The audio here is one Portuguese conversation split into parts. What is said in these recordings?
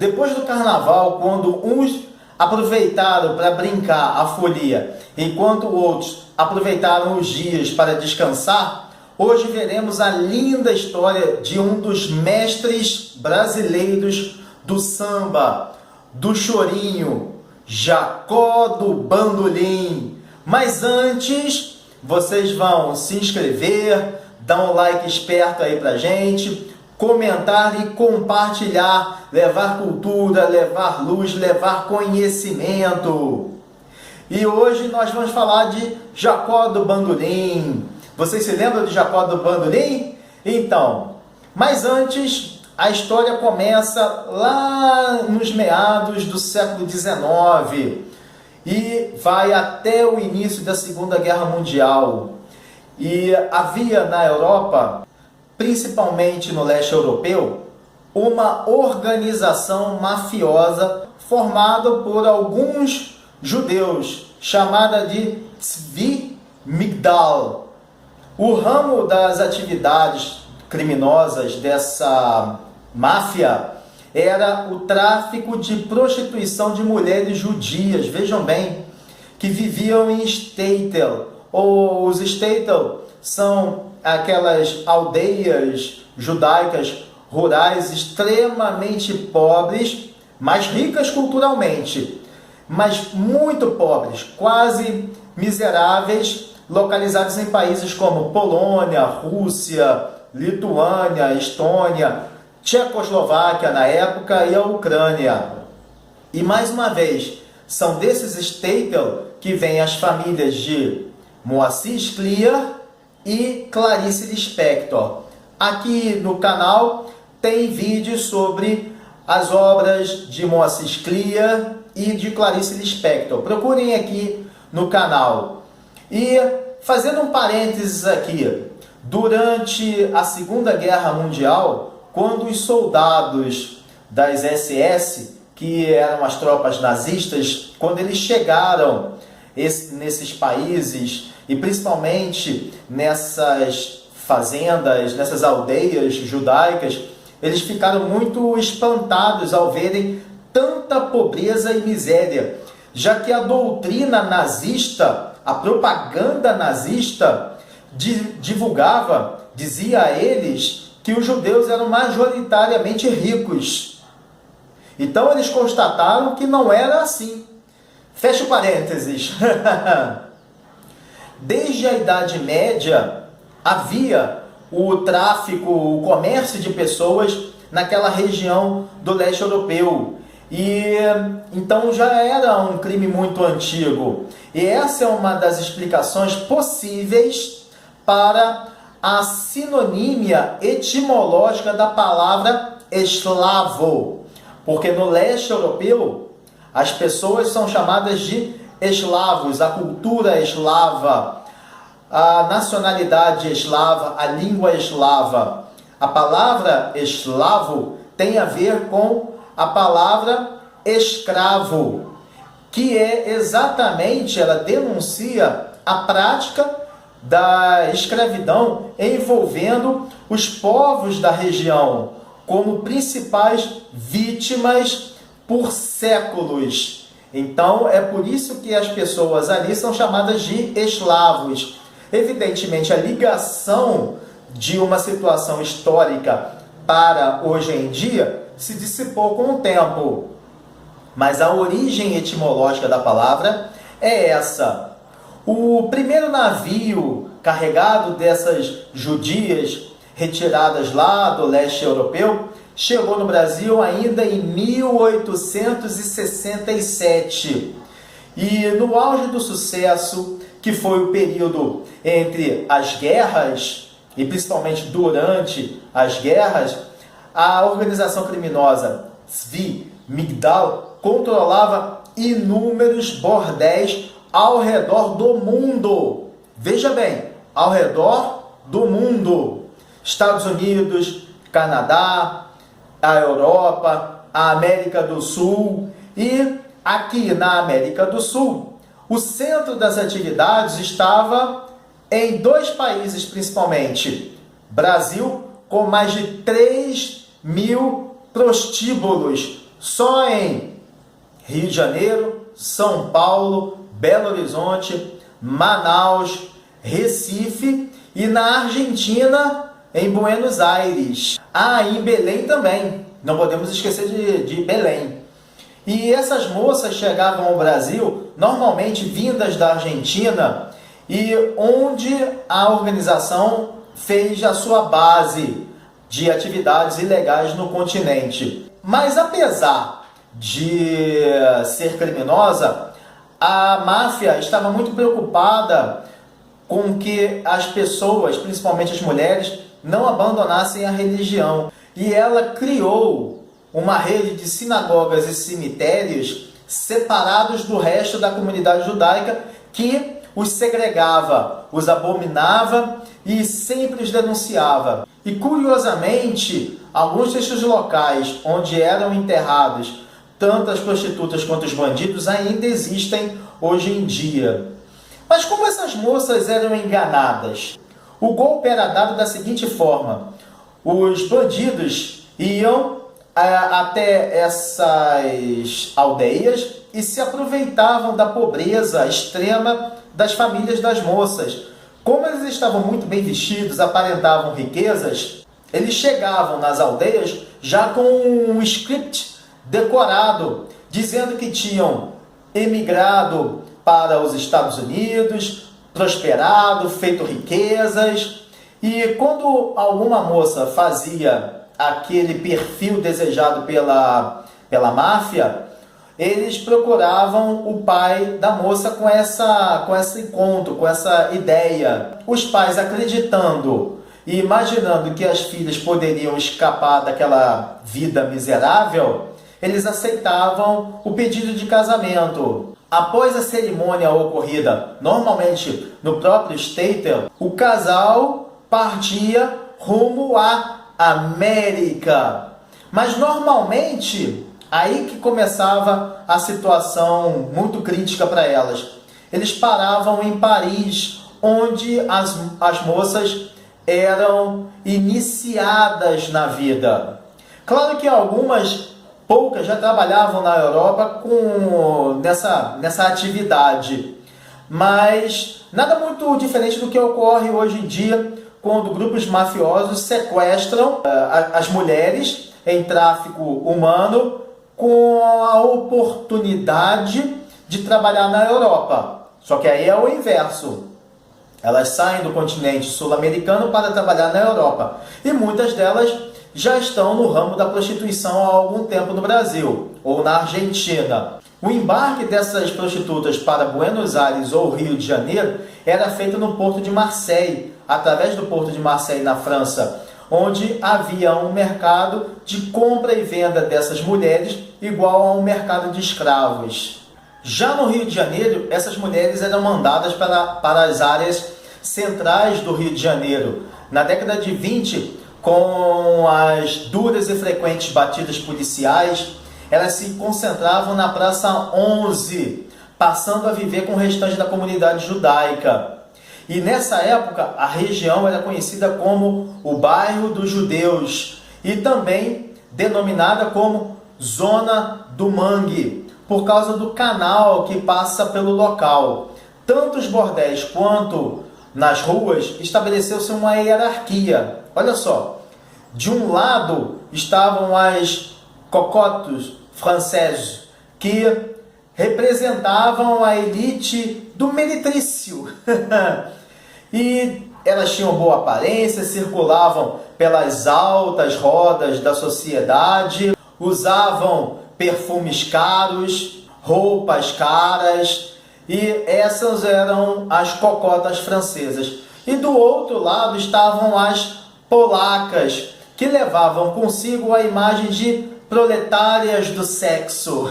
Depois do carnaval, quando uns aproveitaram para brincar a folia, enquanto outros aproveitaram os dias para descansar, hoje veremos a linda história de um dos mestres brasileiros do samba, do chorinho, Jacó do Bandolim. Mas antes, vocês vão se inscrever, dar um like esperto aí pra gente, comentar e compartilhar, levar cultura, levar luz, levar conhecimento. E hoje nós vamos falar de Jacó do Bandolim. Vocês se lembram de Jacó do Bandolim? Então, mas antes, a história começa lá nos meados do século XIX e vai até o início da Segunda Guerra Mundial. E havia na Europa, principalmente no leste europeu, uma organização mafiosa formada por alguns judeus, chamada de Tzvi Migdal. O ramo das atividades criminosas dessa máfia era o tráfico de prostituição de mulheres judias, vejam bem, que viviam em shtetl. Os shtetl são aquelas aldeias judaicas rurais extremamente pobres, mas ricas culturalmente, mas muito pobres, quase miseráveis, localizados em países como Polônia, Rússia, Lituânia, Estônia, Tchecoslováquia na época e a Ucrânia. E mais uma vez, são desses shtetl que vêm as famílias de Moacir Scliar e Clarice Lispector. Aqui no canal tem vídeos sobre as obras de Moacir Scliar e de Clarice Lispector. Procurem aqui no canal. E fazendo um parênteses aqui, durante a Segunda Guerra Mundial, quando os soldados das SS, que eram as tropas nazistas, quando eles chegaram nesses países e principalmente nessas fazendas, nessas aldeias judaicas, eles ficaram muito espantados ao verem tanta pobreza e miséria, já que a doutrina nazista, a propaganda nazista divulgava, dizia a eles que os judeus eram majoritariamente ricos. Então eles constataram que não era assim. Fecha parênteses. Desde a Idade Média havia o tráfico, o comércio de pessoas naquela região do leste europeu. E então já era um crime muito antigo. E essa é uma das explicações possíveis para a sinonímia etimológica da palavra eslavo. Porque no leste europeu, as pessoas são chamadas de eslavos, a cultura eslava, a nacionalidade eslava, a língua eslava. A palavra eslavo tem a ver com a palavra escravo, que é exatamente, ela denuncia a prática da escravidão envolvendo os povos da região como principais vítimas por séculos. Então é por isso que as pessoas ali são chamadas de eslavos. Evidentemente, a ligação de uma situação histórica para hoje em dia se dissipou com o tempo. Mas a origem etimológica da palavra é essa. O primeiro navio carregado dessas judias retiradas lá do leste europeu chegou no Brasil ainda em 1867. E no auge do sucesso, que foi o período entre as guerras, e principalmente durante as guerras, a organização criminosa Tzvi Migdal controlava inúmeros bordéis ao redor do mundo. Veja bem, ao redor do mundo. Estados Unidos, Canadá, a Europa, a América do Sul. E aqui na América do Sul, o centro das atividades estava em dois países principalmente. Brasil, com mais de 3.000 prostíbulos, Só em Rio de Janeiro, São Paulo, Belo Horizonte, Manaus, Recife e na Argentina, em Buenos Aires. Ah, e em Belém também. Não podemos esquecer de Belém. E essas moças chegavam ao Brasil, normalmente vindas da Argentina, e onde a organização fez a sua base de atividades ilegais no continente. Mas apesar de ser criminosa, a máfia estava muito preocupada com que as pessoas, principalmente as mulheres, não abandonassem a religião. E ela criou uma rede de sinagogas e cemitérios separados do resto da comunidade judaica, que os segregava, os abominava e sempre os denunciava. E curiosamente, alguns destes locais onde eram enterrados tanto as prostitutas quanto os bandidos ainda existem hoje em dia. Mas como essas moças eram enganadas? O golpe era dado da seguinte forma: os bandidos iam até essas aldeias e se aproveitavam da pobreza extrema das famílias das moças. Como eles estavam muito bem vestidos, aparentavam riquezas, eles chegavam nas aldeias já com um script decorado, dizendo que tinham emigrado para os Estados Unidos, prosperado, feito riquezas. E quando alguma moça fazia aquele perfil desejado pela máfia, eles procuravam o pai da moça com esse encontro, com essa ideia. Os pais, acreditando e imaginando que as filhas poderiam escapar daquela vida miserável, eles aceitavam o pedido de casamento. Após a cerimônia ocorrida, normalmente no próprio Stater, o casal partia rumo à América. Mas normalmente, aí que começava a situação muito crítica para elas. Eles paravam em Paris, onde as moças eram iniciadas na vida. Claro que poucas já trabalhavam na Europa nessa atividade, mas nada muito diferente do que ocorre hoje em dia, quando grupos mafiosos sequestram as mulheres em tráfico humano com a oportunidade de trabalhar na Europa. Só que aí é o inverso. Elas saem do continente sul-americano para trabalhar na Europa. E muitas delas já estão no ramo da prostituição há algum tempo no Brasil ou na Argentina. O embarque dessas prostitutas para Buenos Aires ou Rio de Janeiro era feito no porto de Marseille, através do porto de Marseille, na França, onde havia um mercado de compra e venda dessas mulheres igual a um mercado de escravos. Já no Rio de Janeiro, essas mulheres eram mandadas para as áreas centrais do Rio de Janeiro. Na década de 20, com as duras e frequentes batidas policiais, elas se concentravam na Praça 11, passando a viver com o restante da comunidade judaica. E nessa época, a região era conhecida como o bairro dos judeus e também denominada como Zona do Mangue, por causa do canal que passa pelo local. Tanto os bordéis quanto nas ruas estabeleceu-se uma hierarquia. Olha só, de um lado estavam as cocottes francesas, que representavam a elite do meretrício. E elas tinham boa aparência, circulavam pelas altas rodas da sociedade, usavam perfumes caros, roupas caras, e essas eram as cocotas francesas. E do outro lado estavam as polacas, que levavam consigo a imagem de proletárias do sexo.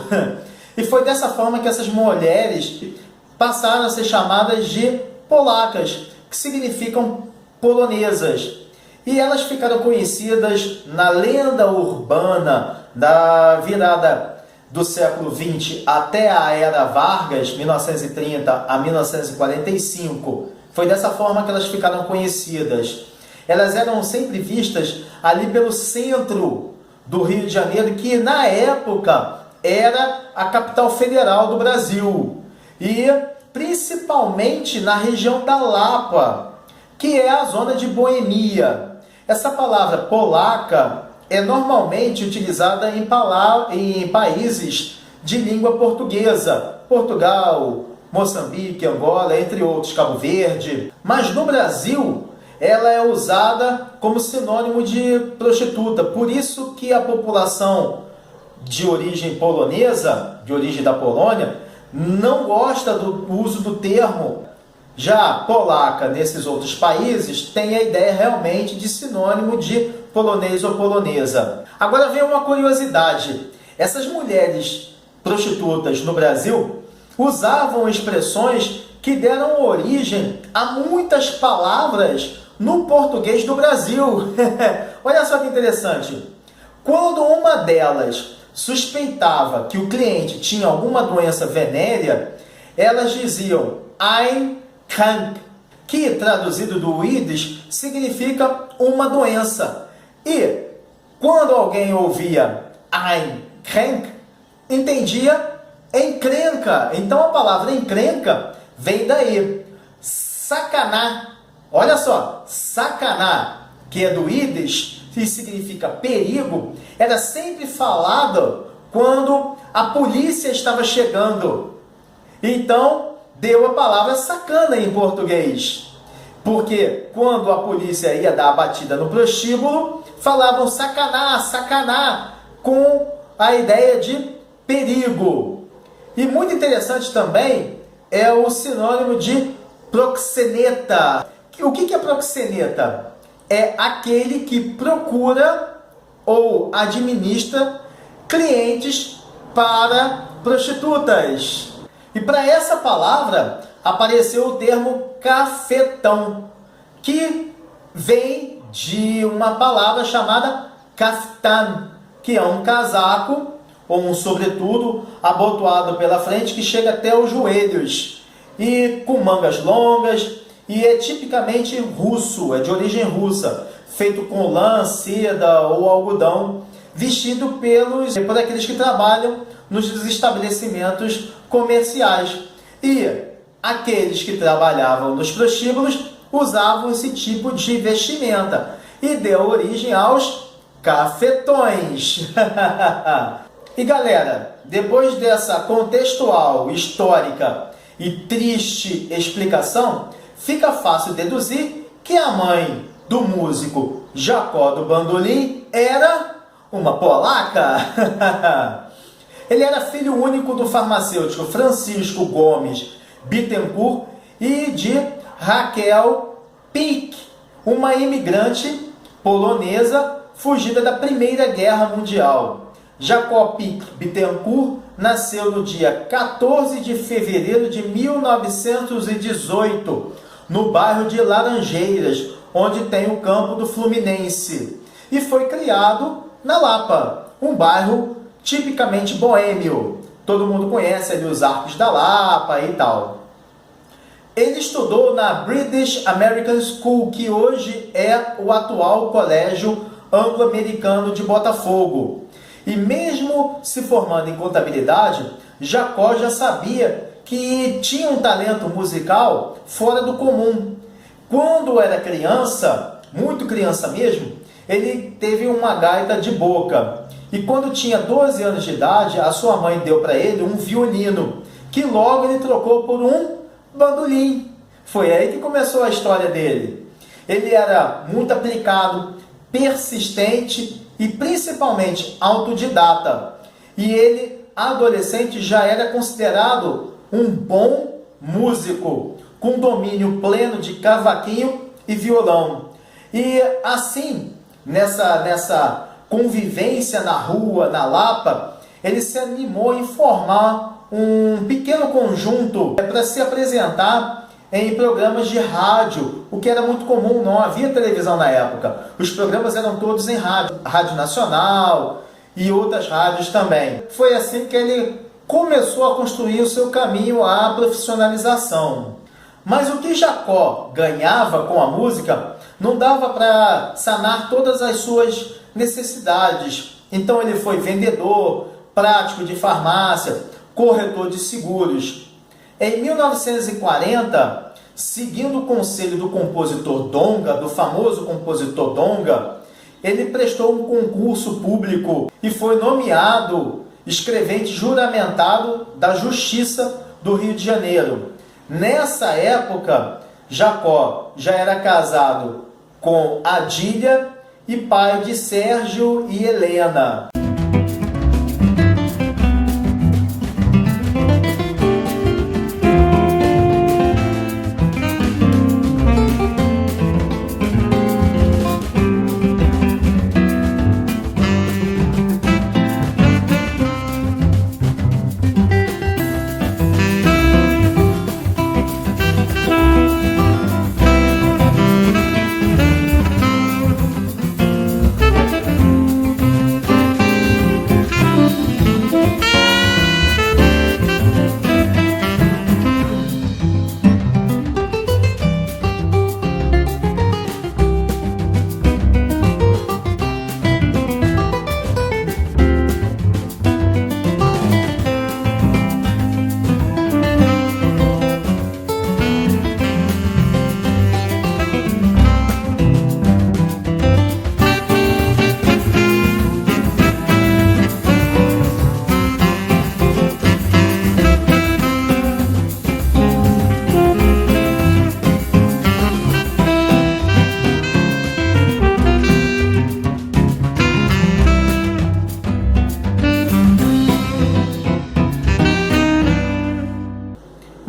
E foi dessa forma que essas mulheres passaram a ser chamadas de polacas, que significam polonesas. E elas ficaram conhecidas na lenda urbana da virada do século XX até a Era Vargas, 1930 a 1945. Foi dessa forma que elas ficaram conhecidas. Elas eram sempre vistas ali pelo centro do Rio de Janeiro, que na época era a capital federal do Brasil, e principalmente na região da Lapa, que é a zona de Boemia. Essa palavra polaca é normalmente utilizada em países de língua portuguesa, Portugal, Moçambique, Angola, entre outros, Cabo Verde. Mas no Brasil, ela é usada como sinônimo de prostituta. Por isso que a população de origem polonesa, de origem da Polônia, não gosta do uso do termo. Já polaca, nesses outros países, tem a ideia realmente de sinônimo de polonês ou polonesa. Agora vem uma curiosidade. Essas mulheres prostitutas no Brasil usavam expressões que deram origem a muitas palavras no português do Brasil. Olha só que interessante. Quando uma delas suspeitava que o cliente tinha alguma doença venérea, elas diziam "ein krank", que traduzido do Yiddish significa uma doença. E quando alguém ouvia "ein krank", entendia encrenca. Então a palavra encrenca vem daí. Sacaná. Olha só, sacaná, que é do Yiddish e significa perigo, era sempre falado quando a polícia estava chegando. Então deu a palavra sacana em português. Porque quando a polícia ia dar a batida no prostíbulo, falavam sacaná, sacaná, com a ideia de perigo. E muito interessante também é o sinônimo de proxeneta. O que é proxeneta? É aquele que procura ou administra clientes para prostitutas. E para essa palavra apareceu o termo cafetão, que vem de uma palavra chamada kaftan, que é um casaco ou um sobretudo abotoado pela frente que chega até os joelhos e com mangas longas, e é tipicamente russo, é de origem russa, feito com lã, seda ou algodão, vestido por aqueles que trabalham nos estabelecimentos comerciais. E aqueles que trabalhavam nos prostíbulos usavam esse tipo de vestimenta e deu origem aos cafetões. E galera, depois dessa contextual, histórica e triste explicação, fica fácil deduzir que a mãe do músico Jacó do Bandolim era uma polaca. Ele era filho único do farmacêutico Francisco Gomes Bittencourt e de Raquel Pick, uma imigrante polonesa fugida da Primeira Guerra Mundial. Jacó Pick Bittencourt nasceu no dia 14 de fevereiro de 1918, no bairro de Laranjeiras, onde tem o campo do Fluminense, e foi criado na Lapa, um bairro tipicamente boêmio. Todo mundo conhece ali os Arcos da Lapa e tal. Ele estudou na British American School, que hoje é o atual Colégio Anglo-Americano de Botafogo. E mesmo se formando em contabilidade, Jacó já sabia que tinha um talento musical fora do comum. Quando era criança, muito criança mesmo, ele teve uma gaita de boca. E quando tinha 12 anos de idade, a sua mãe deu para ele um violino, que logo ele trocou por um bandolim. Foi aí que começou a história dele. Ele era muito aplicado, persistente e principalmente autodidata. E ele, adolescente, já era considerado um bom músico, com domínio pleno de cavaquinho e violão. E assim, nessa convivência na rua, na Lapa, ele se animou em formar um pequeno conjunto para se apresentar em programas de rádio, o que era muito comum, não havia televisão na época. Os programas eram todos em rádio, Rádio Nacional e outras rádios também. Foi assim que ele começou a construir o seu caminho à profissionalização. Mas o que Jacó ganhava com a música não dava para sanar todas as suas necessidades Então ele foi vendedor, prático de farmácia, corretor de seguros. Em 1940, seguindo o conselho do compositor Donga, do famoso compositor Donga, ele prestou um concurso público e foi nomeado escrevente juramentado da Justiça do Rio de Janeiro. Nessa época, Jacó já era casado com Adília e pai de Sérgio e Helena.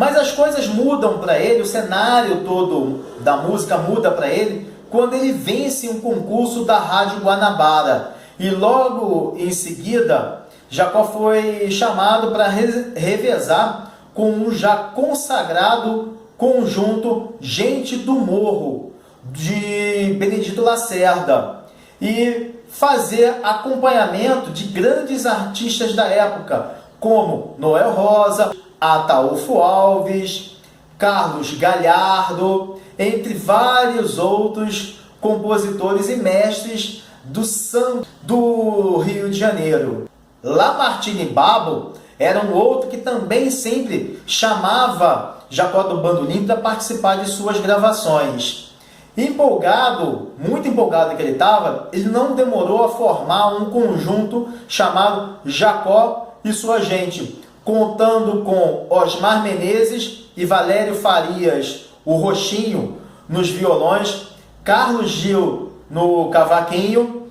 Mas as coisas mudam para ele, o cenário todo da música muda para ele, quando ele vence um concurso da Rádio Guanabara. E logo em seguida, Jacó foi chamado para revezar com um já consagrado conjunto Gente do Morro, de Benedito Lacerda, e fazer acompanhamento de grandes artistas da época, como Noel Rosa, Ataúfo Alves, Carlos Galhardo, entre vários outros compositores e mestres do samba do Rio de Janeiro. Lamartine Babo era um outro que também sempre chamava Jacó do Bandolim para participar de suas gravações. Empolgado, muito empolgado que ele estava, ele não demorou a formar um conjunto chamado Jacó e Sua Gente, contando com Osmar Menezes e Valério Farias, o Roxinho, nos violões, Carlos Gil no cavaquinho,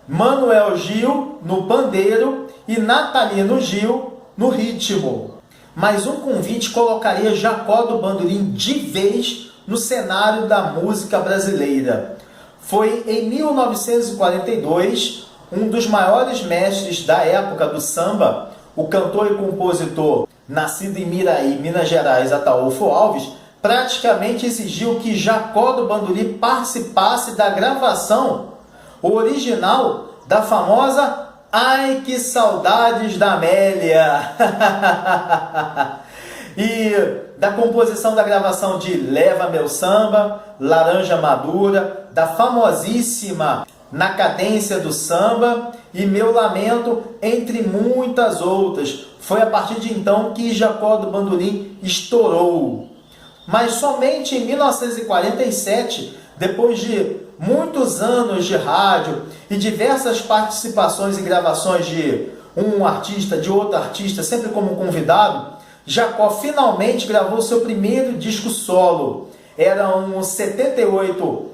Manuel Gil no pandeiro e Natalino Gil no ritmo. Mas um convite colocaria Jacó do Bandolim de vez no cenário da música brasileira. Foi em 1942, um dos maiores mestres da época do samba, o cantor e compositor, nascido em Miraí, Minas Gerais, Ataúfo Alves, praticamente exigiu que Jacó do Bandolim participasse da gravação original da famosa Ai Que Saudades da Amélia e da composição da gravação de Leva Meu Samba, Laranja Madura, da famosíssima Na Cadência do Samba e Meu Lamento, entre muitas outras. Foi a partir de então que Jacó do Bandolim estourou. Mas somente em 1947, depois de muitos anos de rádio e diversas participações e gravações de um artista, de outro artista, sempre como convidado, Jacó finalmente gravou seu primeiro disco solo. Era um 78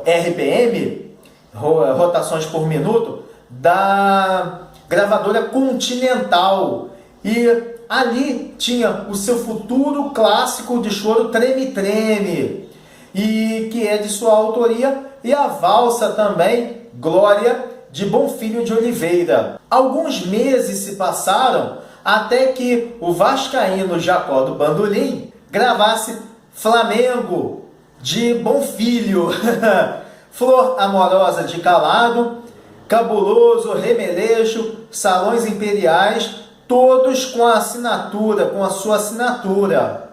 RPM, rotações por minuto, da gravadora Continental. E ali tinha o seu futuro clássico de choro Treme Treme, e que é de sua autoria, e a valsa também, Glória, de Bonfilho de Oliveira. Alguns meses se passaram até que o vascaíno Jacó do Bandolim gravasse Flamengo, de Bonfilho, Flor Amorosa de Calado, Cabuloso, Remeleixo, Salões Imperiais, todos com a assinatura, com a sua assinatura.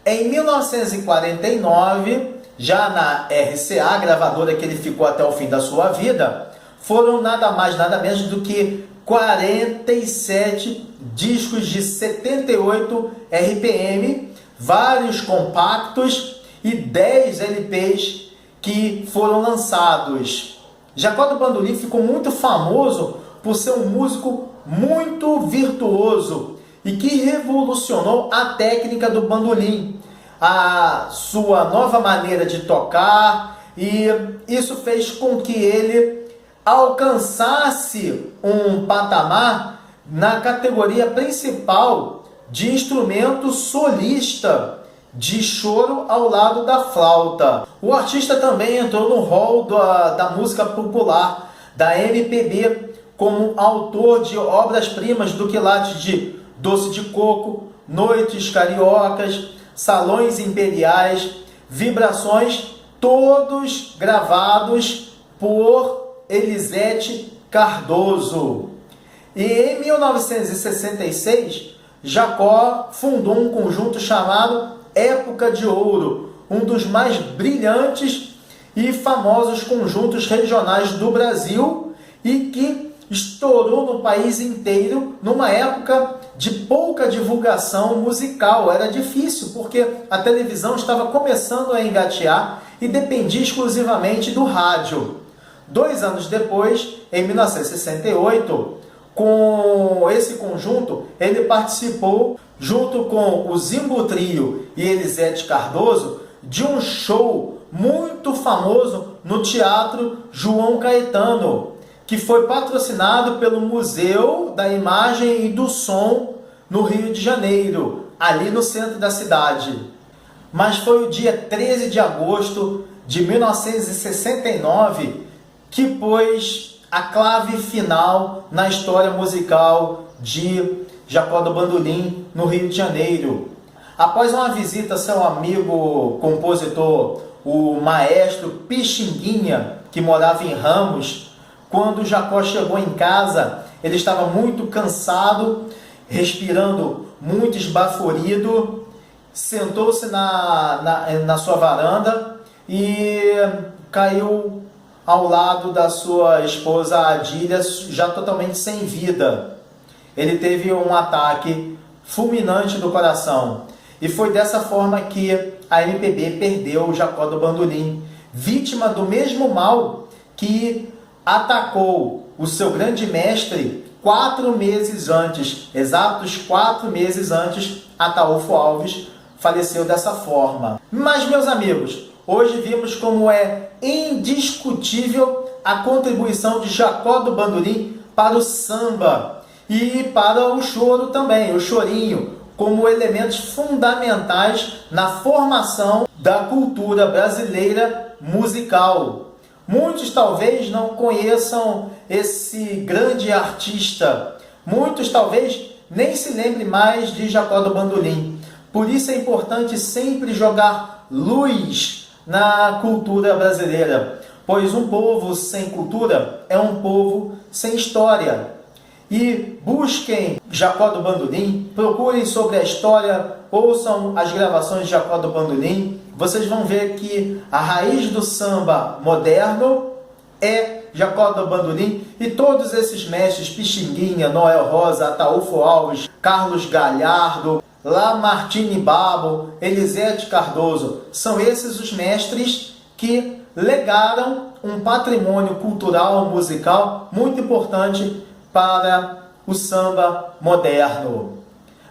Em 1949, já na RCA, gravadora que ele ficou até o fim da sua vida, foram nada mais, nada menos do que 47 discos de 78 RPM, vários compactos e 10 LPs que foram lançados. Jacó do Bandolim ficou muito famoso por ser um músico muito virtuoso e que revolucionou a técnica do bandolim, a sua nova maneira de tocar, e isso fez com que ele alcançasse um patamar na categoria principal de instrumento solista de choro ao lado da flauta. O artista também entrou no rol da música popular, da MPB, como autor de obras-primas do quilate de Doce de Coco, Noites Cariocas, Salões Imperiais, Vibrações, todos gravados por Elisete Cardoso. E em 1966, Jacó fundou um conjunto chamado Época de Ouro, um dos mais brilhantes e famosos conjuntos regionais do Brasil e que estourou no país inteiro numa época de pouca divulgação musical. Era difícil porque a televisão estava começando a engatear e dependia exclusivamente do rádio. 2 anos depois, em 1968, com esse conjunto, ele participou, junto com o Zimbo Trio e Elisete Cardoso, de um show muito famoso no Teatro João Caetano, que foi patrocinado pelo Museu da Imagem e do Som no Rio de Janeiro, ali no centro da cidade. Mas foi o dia 13 de agosto de 1969 que pôs a clave final na história musical de Jacó do Bandolim no Rio de Janeiro. Após uma visita a seu amigo compositor, o maestro Pixinguinha, que morava em Ramos, quando Jacó chegou em casa, ele estava muito cansado, respirando muito esbaforido, sentou-se na sua varanda e caiu ao lado da sua esposa Adília, já totalmente sem vida. Ele teve um ataque fulminante do coração. E foi dessa forma que a MPB perdeu o Jacó do Bandolim, vítima do mesmo mal que atacou o seu grande mestre 4 meses antes, exatos 4 meses antes, Ataúfo Alves faleceu dessa forma. Mas, meus amigos, hoje vimos como é indiscutível a contribuição de Jacó do Bandolim para o samba e para o choro também, o chorinho, como elementos fundamentais na formação da cultura brasileira musical. Muitos talvez não conheçam esse grande artista, muitos talvez nem se lembrem mais de Jacó do Bandolim. Por isso é importante sempre jogar luz na cultura brasileira, pois um povo sem cultura é um povo sem história. E busquem Jacó do Bandolim, procurem sobre a história, ouçam as gravações de Jacó do Bandolim. Vocês vão ver que a raiz do samba moderno é Jacó do Bandolim, e todos esses mestres, Pixinguinha, Noel Rosa, Ataúfo Alves, Carlos Galhardo, Lamartine Babo, Elisete Cardoso, são esses os mestres que legaram um patrimônio cultural, musical muito importante para o samba moderno.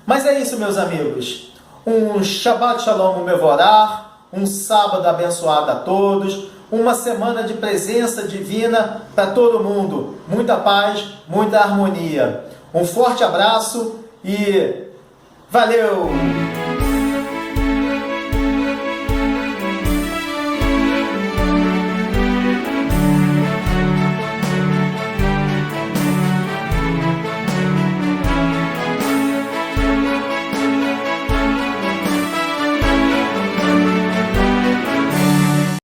Mas é isso, meus amigos. Um Shabbat Shalom Mevorach, um sábado abençoado a todos, uma semana de presença divina para todo mundo. Muita paz, muita harmonia. Um forte abraço e valeu!